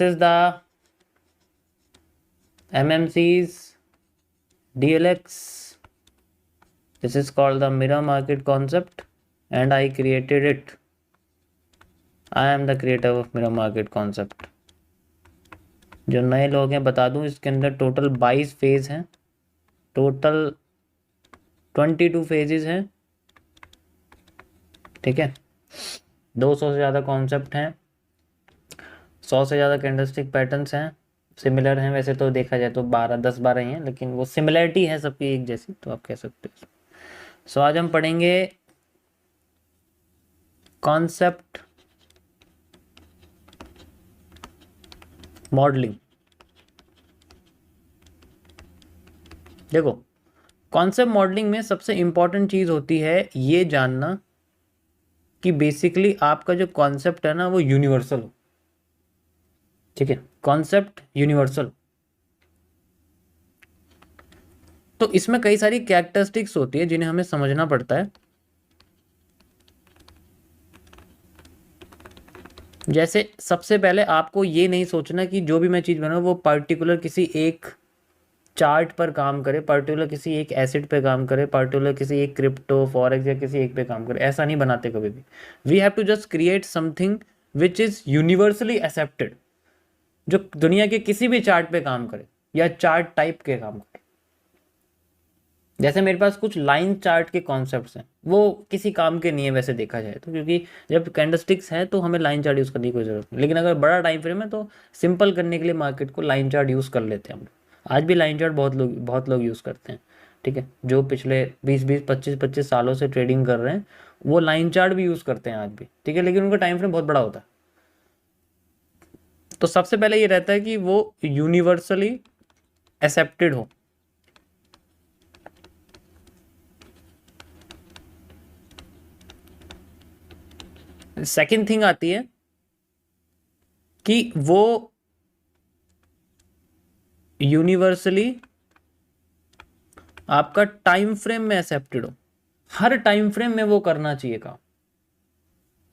is the MMC's DLX. This is called the mirror market concept and I created it. I am the creator of mirror market concept. जो नए लोग हैं बता दूं, इसके अंदर टोटल 22 फेज हैं, टोटल 22 फेजेस हैं, ठीक है। 200 से ज़्यादा कॉन्सेप्ट हैं, 100 से ज़्यादा कैंडलस्टिक पैटर्न्स हैं, सिमिलर हैं। वैसे तो देखा जाए तो 10-12 ही हैं, लेकिन वो सिमिलरिटी है सबकी एक जैसी, तो आप कह सकते हो। सो आज हम पढ़ेंगे कॉन्सेप्ट मॉडलिंग। देखो, कॉन्सेप्ट मॉडलिंग में सबसे इंपॉर्टेंट चीज़ होती है ये जानना कि बेसिकली आपका जो कॉन्सेप्ट है ना वो यूनिवर्सल हो, ठीक है। कॉन्सेप्ट यूनिवर्सल, तो इसमें कई सारी कैरेक्टरिस्टिक्स होती है जिन्हें हमें समझना पड़ता है। जैसे सबसे पहले आपको ये नहीं सोचना कि जो भी मैं चीज़ बनाऊँ वो पर्टिकुलर किसी एक चार्ट पर काम करे, पर्टिकुलर किसी एक एसेट पे काम करे, पर्टिकुलर किसी एक क्रिप्टो फॉरेक्स या किसी एक पे काम करे। ऐसा नहीं बनाते कभी भी। We have to just create something which is universally accepted, जो दुनिया के किसी भी चार्ट पे काम करे या चार्ट टाइप के काम करे। जैसे मेरे पास कुछ लाइन चार्ट के कॉन्सेप्ट्स हैं, वो किसी काम के नहीं है वैसे देखा जाए तो, क्योंकि जब कैंडलस्टिक्स है तो हमें लाइन चार्ट यूज़ करने की कोई ज़रूरत नहीं। लेकिन अगर बड़ा टाइम फ्रेम है तो सिंपल करने के लिए मार्केट को लाइन चार्ट यूज़ कर लेते हैं हम। आज भी लाइन चार्ट बहुत लोग यूज़ करते हैं, ठीक है। जो पिछले 20-20, 25-25 सालों से ट्रेडिंग कर रहे हैं वो लाइन चार्ट भी यूज़ करते हैं आज भी, ठीक है। लेकिन उनका टाइम फ्रेम बहुत बड़ा होता है। तो सबसे पहले ये रहता है कि वो यूनिवर्सली एक्सेप्टेड हो। सेकेंड थिंग आती है कि वो यूनिवर्सली आपका टाइम फ्रेम में एक्सेप्टेड हो। हर टाइम फ्रेम में वो करना चाहिए काम।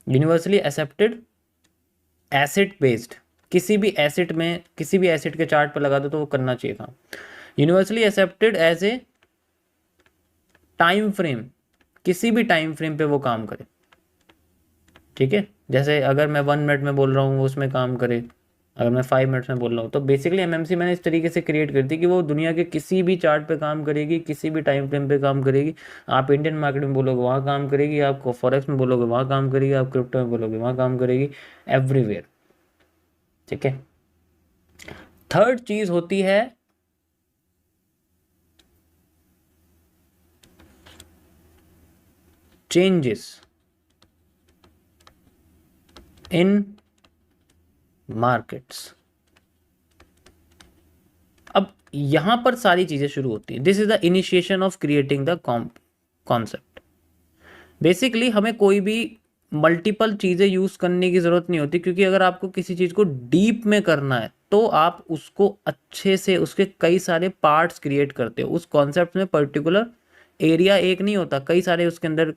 यूनिवर्सली एक्सेप्टेड, एसेट बेस्ड, किसी भी एसेट में, किसी भी एसेट के चार्ट पर लगा दो तो वो करना चाहिए काम। Universally accepted as a time frame, किसी भी टाइम फ्रेम पे वो काम करे, ठीक है। जैसे अगर मैं 1 मिनट में बोल रहा हूँ वो उसमें काम करे, अगर मैं 5 मिनट्स में बोल रहा हूँ। तो बेसिकली एमएमसी मैंने इस तरीके से क्रिएट कर दी कि वो दुनिया के किसी भी चार्ट पे काम करेगी, किसी भी टाइम फ्रेम पे काम करेगी। आप इंडियन मार्केट में बोलोगे वहाँ काम करेगी, आप फॉरेक्स में बोलोगे वहाँ काम करेगी, आप क्रिप्टो में बोलोगे वहाँ काम करेगी, एवरीवेयर, ठीक है। थर्ड चीज होती है चेंजेस इन मार्केट्स। अब यहां पर सारी चीजें शुरू होती है। This is the initiation of creating the concept. Basically हमें कोई भी मल्टीपल चीजें यूज करने की जरूरत नहीं होती, क्योंकि अगर आपको किसी चीज को डीप में करना है तो आप उसको अच्छे से, उसके कई सारे पार्ट्स क्रिएट करते हो। उस कॉन्सेप्ट में पर्टिकुलर एरिया एक नहीं होता, कई सारे उसके अंदर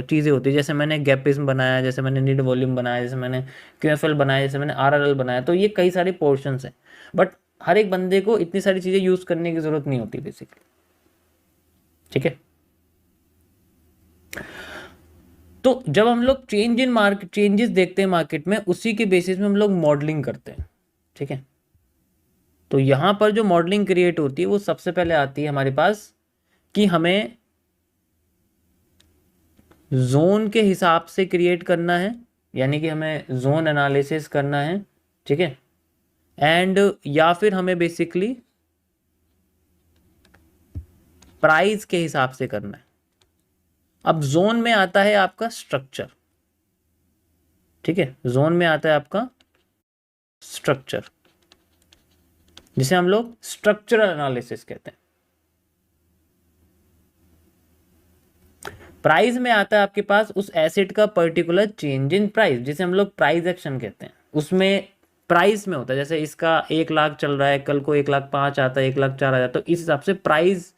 चीज़ें होती है। जैसे मैंने गैपिज्म बनाया, जैसे मैंने निड वॉल्यूम बनाया, जैसे मैंने क्यूएफएल बनाया, जैसे मैंने आरआरएल बनाया, तो ये कई सारे पोर्शंस हैं। बट हर एक बंदे को इतनी सारी चीज़ें यूज़ करने की ज़रूरत नहीं होती बेसिकली, ठीक है। तो जब हम लोग चेंजेस देखते हैं मार्केट में, उसी के बेसिस में हम लोग मॉडलिंग करते हैं, ठीक है। तो यहाँ पर जो मॉडलिंग क्रिएट होती है वो सबसे पहले आती है हमारे पास कि हमें जोन के हिसाब से क्रिएट करना है, यानी कि हमें जोन एनालिसिस करना है, ठीक है। एंड या फिर हमें बेसिकली प्राइस के हिसाब से करना है। अब जोन में आता है आपका स्ट्रक्चर, ठीक है। जोन में आता है आपका स्ट्रक्चर, जिसे हम लोग स्ट्रक्चरल एनालिसिस कहते हैं। प्राइस में आता है आपके पास उस एसेट का पर्टिकुलर चेंज इन प्राइस, जिसे हम लोग प्राइस एक्शन कहते हैं। उसमें प्राइस में होता है, जैसे इसका 1 लाख चल रहा है, कल को 1,05,000 आता है, 1,04,000 आ जाता है, तो इस हिसाब से प्राइस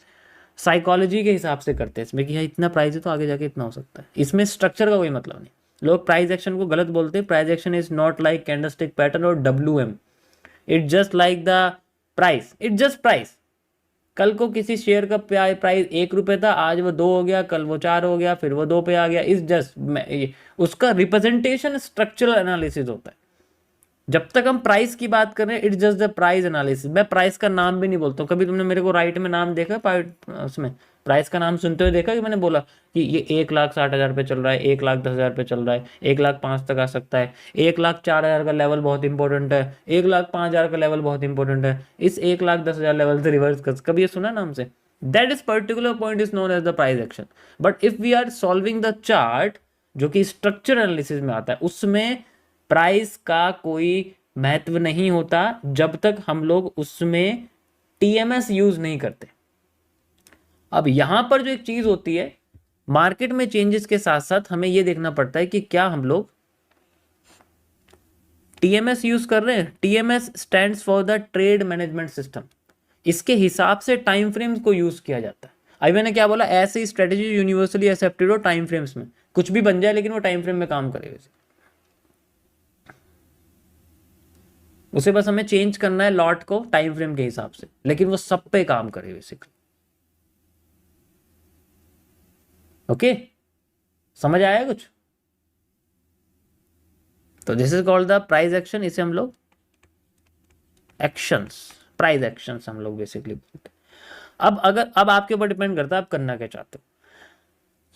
साइकोलॉजी के हिसाब से करते हैं इसमें कि हाँ इतना प्राइस है तो आगे जाके इतना हो सकता है। इसमें स्ट्रक्चर का कोई मतलब नहीं। लोग प्राइस एक्शन को गलत बोलते हैं। Price action is not like candlestick pattern और WM। It's just like the price, it's just price. कल को किसी शेयर का प्राइस 1 रुपये था, आज वो 2 हो गया, कल वो 4 हो गया, फिर वो 2 पे आ गया। इस जस्ट उसका रिप्रेजेंटेशन स्ट्रक्चरल एनालिसिस होता है। जब तक हम प्राइस की बात कर रहे हैं, it's just the price analysis. मैं प्राइस का नाम भी नहीं बोलता हूँ। कभी तुमने मेरे को राइट में नाम देखा उसमें प्राइस का नाम सुनते हुए देखा कि मैंने बोला कि ये 1,60,000 पे चल रहा है, 1,10,000 पे चल रहा है, 1,05,000 तक आ सकता है, 1,04,000 का लेवल बहुत इंपॉर्टेंट है, 1,05,000 का लेवल बहुत इंपॉर्टेंट है, इस 1,10,000 लेवल से रिवर्स कर, कभी ये सुना नाम से? That is particular point is known as the price action. But if we are solving the chart, जो कि स्ट्रक्चर एनालिसिस में आता है, उसमें प्राइस का कोई महत्व नहीं होता जब तक हम लोग उसमें टीएमएस यूज नहीं करते। अब यहां पर जो एक चीज होती है, मार्केट में चेंजेस के साथ साथ हमें यह देखना पड़ता है कि क्या हम लोग टीएमएस यूज कर रहे हैं। TMS stands for the trade management system. इसके हिसाब से टाइम फ्रेम्स को यूज किया जाता है। अभी मैंने क्या बोला, ऐसे ही स्ट्रेटेजी यूनिवर्सली एक्सेप्टेड हो टाइम फ्रेम्स में, कुछ भी बन जाए लेकिन वो टाइम फ्रेम में काम करे। वैसे उसे बस हमें चेंज करना है लॉट को टाइम फ्रेम के हिसाब से, लेकिन वो सब पे काम करे बेसिकली। ओके, समझ आया कुछ? तो this is called the price action. इसे हम लोग एक्शंस, प्राइस एक्शंस हम लोग बेसिकली बोलते हैं। अब आपके ऊपर डिपेंड करता है आप करना क्या चाहते हो।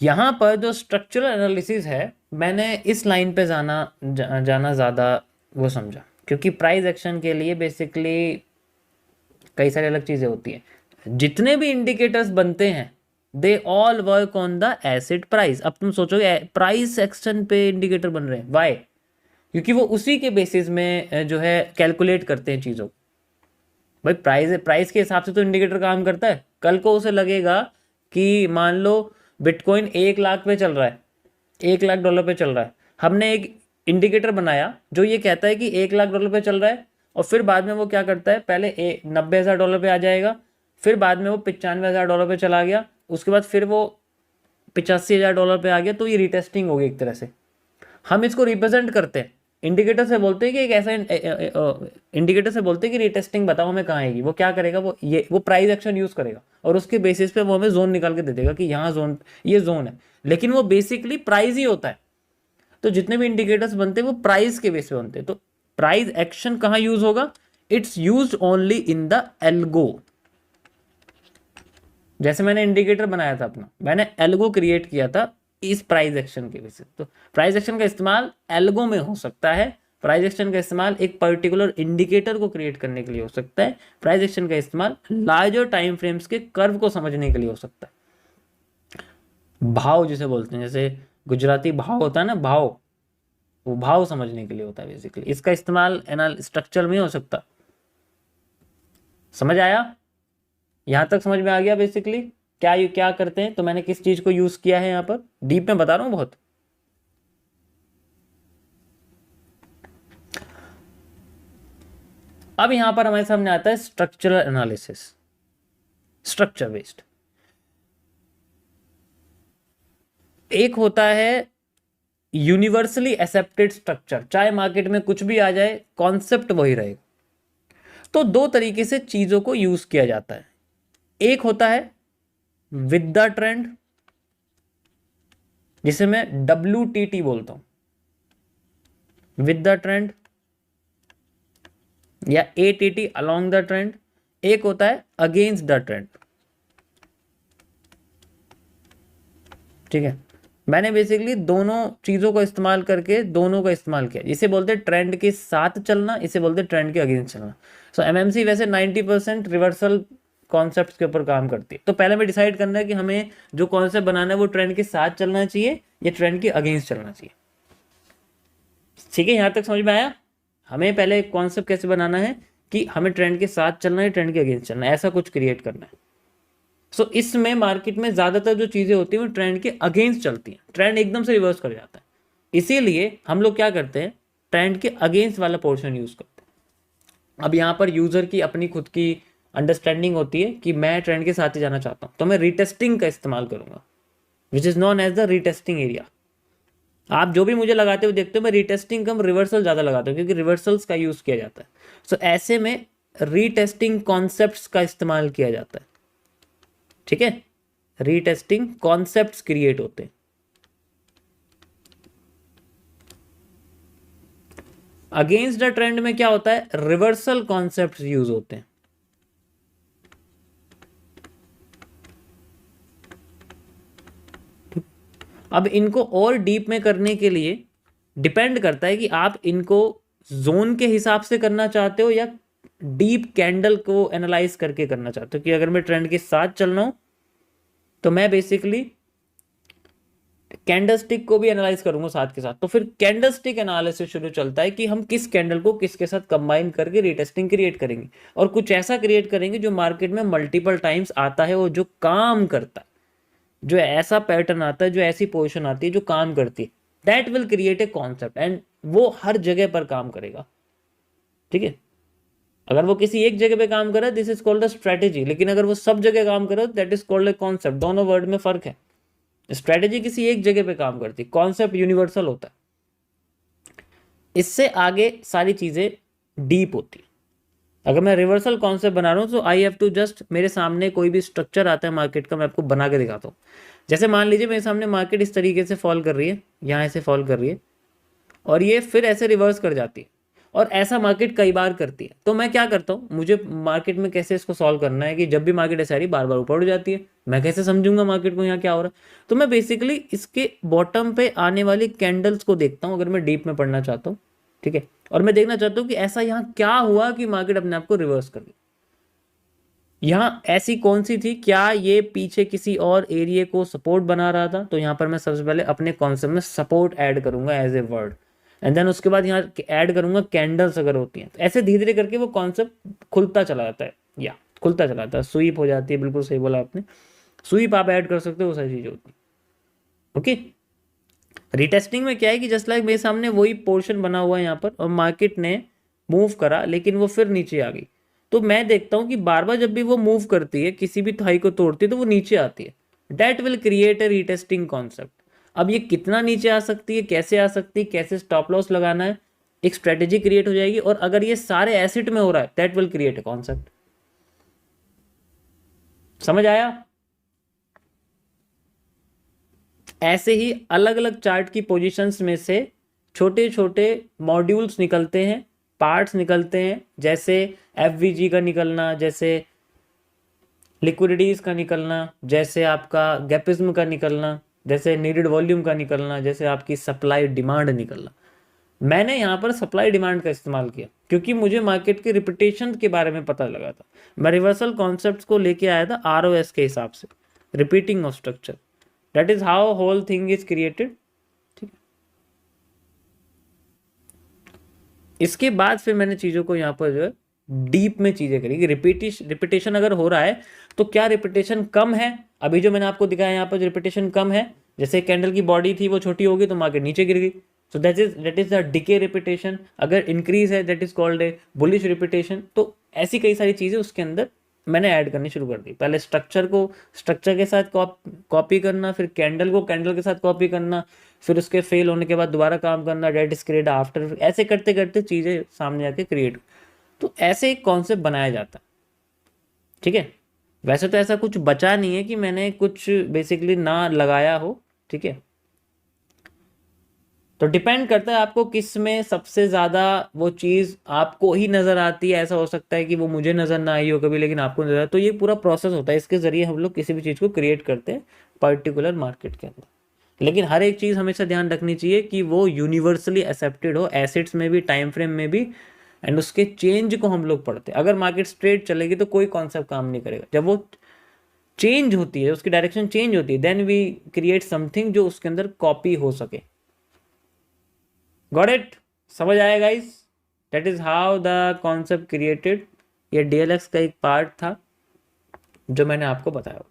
यहां पर जो स्ट्रक्चरल एनालिसिस है, मैंने इस लाइन पे जाना ज्यादा वो समझा, क्योंकि प्राइस एक्शन के लिए बेसिकली कई सारी अलग चीजें होती हैं। जितने भी इंडिकेटर्स बनते हैं, they all work on the asset price. अब तुम सोचोगे प्राइस एक्शन पे इंडिकेटर बन रहे हैं, वाई? क्योंकि वो उसी के बेसिस में जो है कैलकुलेट करते हैं चीज़ों को। भाई प्राइस के हिसाब से तो इंडिकेटर काम करता है। कल को उसे लगेगा कि मान लो बिटकॉइन 1,00,000 पे चल रहा है, $1,00,000 पे चल रहा है, हमने एक इंडिकेटर बनाया जो ये कहता है कि $1,00,000 पे चल रहा है, और फिर बाद में वो क्या करता है, पहले $90,000 पे आ जाएगा, फिर बाद में वो $95,000 पे चला गया, उसके बाद फिर वो $85,000 पे आ गया। तो ये रिटेस्टिंग होगी एक तरह से। हम इसको रिप्रेजेंट करते हैं, इंडिकेटर से बोलते हैं कि एक ऐसा इंडिकेटर से बोलते हैं कि रिटेस्टिंग बताओ हमें कहाँ आएगी। वो क्या करेगा, वो प्राइस एक्शन यूज करेगा, और उसके बेसिस पे वो हमें जोन निकाल के दे देगा कि यहाँ जोन, ये जोन है, लेकिन वो बेसिकली प्राइस ही होता है। तो जितने भी इंडिकेटर्स बनते हैं वो प्राइस के बेस पे बनते हैं। तो प्राइस एक्शन कहाँ यूज होगा? It's use only in the algo. जैसे मैंने इंडिकेटर बनाया था अपना, मैंने एल्गो क्रिएट किया था इस प्राइस एक्शन के बेसिस। तो प्राइस एक्शन का इस्तेमाल एल्गो में हो सकता है, प्राइस एक्शन का इस्तेमाल एक पर्टिकुलर इंडिकेटर को क्रिएट करने के लिए हो सकता है, प्राइस एक्शन का इस्तेमाल लार्जर टाइम फ्रेम्स के कर्व को समझने के लिए हो सकता है। भाव जिसे बोलते हैं, जैसे गुजराती भाव होता है ना, भाव, वो भाव समझने के लिए होता है बेसिकली। इसका इस्तेमाल स्ट्रक्चर में हो सकता। समझ आया? यहां तक समझ में आ गया बेसिकली क्या करते हैं? तो मैंने किस चीज को यूज किया है यहां पर, डीप में बता रहा हूं बहुत। अब यहां पर हमारे सामने आता है स्ट्रक्चरल एनालिसिस, स्ट्रक्चर बेस्ड। एक होता है यूनिवर्सली एक्सेप्टेड स्ट्रक्चर, चाहे मार्केट में कुछ भी आ जाए, कॉन्सेप्ट वही रहेगा। तो दो तरीके से चीजों को यूज किया जाता है। एक होता है विद द ट्रेंड, जिसे मैं WTT बोलता हूं, विद द ट्रेंड, या ATT, अलोंग द ट्रेंड। एक होता है अगेंस्ट द ट्रेंड। ठीक है, मैंने बेसिकली दोनों चीजों का इस्तेमाल करके दोनों का इस्तेमाल किया। इसे बोलते हैं ट्रेंड के साथ चलना, इसे बोलते हैं ट्रेंड के अगेंस्ट चलना। सो MMC वैसे 90% रिवर्सल कॉन्सेप्ट्स के ऊपर काम करती है। तो पहले हमें डिसाइड करना है कि हमें जो कॉन्सेप्ट बनाना है वो ट्रेंड के साथ चलना चाहिए या ट्रेंड के अगेंस्ट चलना चाहिए। ठीक है, यहां तक समझ में आया? हमें पहले कॉन्सेप्ट कैसे बनाना है कि हमें ट्रेंड के साथ चलना है, ट्रेंड के अगेंस्ट चलना है, ऐसा कुछ क्रिएट करना है। सो इसमें मार्केट में ज्यादातर जो चीजें होती हैं वो ट्रेंड के अगेंस्ट चलती हैं, ट्रेंड एकदम से रिवर्स कर जाता है। इसीलिए हम लोग क्या करते हैं, ट्रेंड के अगेंस्ट वाला पोर्शन यूज करते हैं। अब यहाँ पर यूजर की अपनी खुद की अंडरस्टैंडिंग होती है कि मैं ट्रेंड के साथ ही जाना चाहता हूँ, तो मैं रिटेस्टिंग का इस्तेमाल करूंगा, which is known as the retesting area. आप जो भी मुझे लगाते हुए देखते हो, मैं रीटेस्टिंग कम रिवर्सल ज़्यादा लगाता हूँ क्योंकि रिवर्सल्स का यूज़ किया जाता है। सो ऐसे में रीटेस्टिंग कॉन्सेप्ट्स का इस्तेमाल किया जाता है, ठीक है। रीटेस्टिंग कॉन्सेप्ट्स क्रिएट होते हैं। अगेंस्ट द ट्रेंड में क्या होता है, रिवर्सल कॉन्सेप्ट्स यूज होते हैं। अब इनको और डीप में करने के लिए डिपेंड करता है कि आप इनको जोन के हिसाब से करना चाहते हो या डीप कैंडल को एनालाइज करके करना चाहते हो। कि अगर मैं ट्रेंड के साथ चल रहा हूं तो मैं बेसिकली कैंडलस्टिक को भी एनालाइज करूंगा साथ के साथ। तो फिर कैंडलस्टिक एनालिसिस शुरू चलता है कि हम किस कैंडल को किसके साथ कंबाइन करके रीटेस्टिंग क्रिएट करेंगे और कुछ ऐसा क्रिएट करेंगे जो मार्केट में मल्टीपल टाइम्स आता है और जो काम करता है, जो ऐसा पैटर्न आता है, जो ऐसी पोजीशन आती है जो काम करती है। That will create a concept and वो हर जगह पर काम करेगा, ठीक है। अगर वो किसी एक जगह पे काम करे this is called a strategy, लेकिन अगर वो सब जगह काम करे that is called a concept. दोनों वर्ड में फर्क है। स्ट्रेटेजी किसी एक जगह पे काम करती, कॉन्सेप्ट यूनिवर्सल होता है। इससे आगे सारी चीजें डीप होती। अगर मैं रिवर्सल कॉन्सेप्ट बना रहा हूँ तो आई हैव टू जस्ट, मेरे सामने कोई भी स्ट्रक्चर आता है मार्केट का, मैं आपको बना के दिखाता हूँ। जैसे मान लीजिए मेरे सामने मार्केट इस तरीके से फॉल कर रही है, यहाँ ऐसे फॉल कर रही है और ये फिर ऐसे रिवर्स कर जाती है और ऐसा मार्केट कई बार करती है। तो मैं क्या करता हूँ, मुझे मार्केट में कैसे इसको सॉल्व करना है कि जब भी मार्केट ऐसे आ रही बार बार ऊपर उठ जाती है, मैं कैसे समझूंगा मार्केट को यहाँ क्या हो रहा है। तो मैं बेसिकली इसके बॉटम पे आने वाली कैंडल्स को देखता हूँ अगर मैं डीप में पढ़ना चाहता हूँ, ठीक है। और मैं देखना चाहता हूँ कि ऐसा यहाँ क्या हुआ कि मार्केट अपने आप को रिवर्स कर गई। यहाँ ऐसी कौन सी थी, क्या ये पीछे किसी और एरिया को सपोर्ट बना रहा था। तो यहाँ पर मैं सबसे पहले अपने कॉन्सेप्ट में सपोर्ट ऐड करूंगा as a word and then उसके बाद यहाँ ऐड करूंगा कैंडल्स अगर होती हैं। तो ऐसे धीरे धीरे करके वो कॉन्सेप्ट खुलता चला जाता है या खुलता चला जाता है, स्वीप हो जाती है। बिल्कुल सही बोला आपने, स्वीप आप ऐड कर सकते हो, वो सारी चीज़ होती है, ओके। रिटेस्टिंग में क्या है कि जस्ट लाइक मेरे सामने वही पोर्शन बना हुआ है यहाँ पर और मार्केट ने मूव करा लेकिन वो फिर नीचे आ गई। तो मैं देखता हूँ कि बार बार जब भी वो मूव करती है, किसी भी हाई को तोड़ती है तो वो नीचे आती है। That will create a retesting concept. अब ये कितना नीचे आ सकती है, कैसे आ सकती है, कैसे स्टॉप लॉस लगाना है, एक स्ट्रेटेजी क्रिएट हो जाएगी। और अगर ये सारे एसिड में हो रहा है that will create a concept. समझ आया। ऐसे ही अलग अलग चार्ट की पोजीशंस में से छोटे छोटे मॉड्यूल्स निकलते हैं, पार्ट्स निकलते हैं। जैसे एफवीजी का निकलना, जैसे लिक्विडिटीज का निकलना, जैसे आपका गैपिज्म का निकलना, जैसे नीडेड वॉल्यूम का निकलना, जैसे आपकी सप्लाई डिमांड निकलना। मैंने यहाँ पर सप्लाई डिमांड का इस्तेमाल किया क्योंकि मुझे मार्केट के रिपीटेशन के बारे में पता लगा था। मैं रिवर्सल कॉन्सेप्ट्स को लेके आया था ROS के हिसाब से, repeating of structure. That is how whole thing is created, ठीक है। इसके बाद फिर मैंने चीज़ों को यहाँ पर जो है डीप में चीज़ें करी कि रिपीटेशन अगर हो रहा है तो क्या रिपीटेशन कम है। अभी जो मैंने आपको दिखाया यहाँ पर जो रिपीटेशन कम है, जैसे कैंडल की बॉडी थी वो छोटी होगी तो मार्केट नीचे गिर गई। So that is the decay repetition. अगर इंक्रीज है that is called a bullish repetition. तो ऐसी कई सारी चीज़ें उसके अंदर मैंने ऐड करनी शुरू कर दी। पहले स्ट्रक्चर को स्ट्रक्चर के साथ कॉपी करना, फिर कैंडल को कैंडल के साथ कॉपी करना, फिर उसके फेल होने के बाद दोबारा काम करना, डेट इज क्रिएट आफ्टर। ऐसे करते करते चीज़ें सामने आके क्रिएट। तो ऐसे एक कॉन्सेप्ट बनाया जाता है, ठीक है। वैसे तो ऐसा कुछ बचा नहीं है कि मैंने कुछ बेसिकली ना लगाया हो, ठीक है। तो डिपेंड करता है आपको किस में सबसे ज़्यादा वो चीज़ आपको ही नज़र आती है। ऐसा हो सकता है कि वो मुझे नज़र ना आई हो कभी लेकिन आपको नज़र। तो ये पूरा प्रोसेस होता है, इसके ज़रिए हम लोग किसी भी चीज़ को क्रिएट करते हैं पर्टिकुलर मार्केट के अंदर। लेकिन हर एक चीज़ हमेशा ध्यान रखनी चाहिए कि वो यूनिवर्सली एक्सेप्टेड हो, एसेट्स में भी, टाइम फ्रेम में भी, एंड उसके चेंज को हम लोग पढ़ते हैं। अगर मार्केट स्ट्रेट चलेगी तो कोई कॉन्सेप्ट काम नहीं करेगा। जब वो चेंज होती है, उसकी डायरेक्शन चेंज होती है, देन वी क्रिएट समथिंग जो उसके अंदर कॉपी हो सके। गॉट इट, समझ आया guys. That is how the concept created. ये DLX का एक पार्ट था जो मैंने आपको बताया।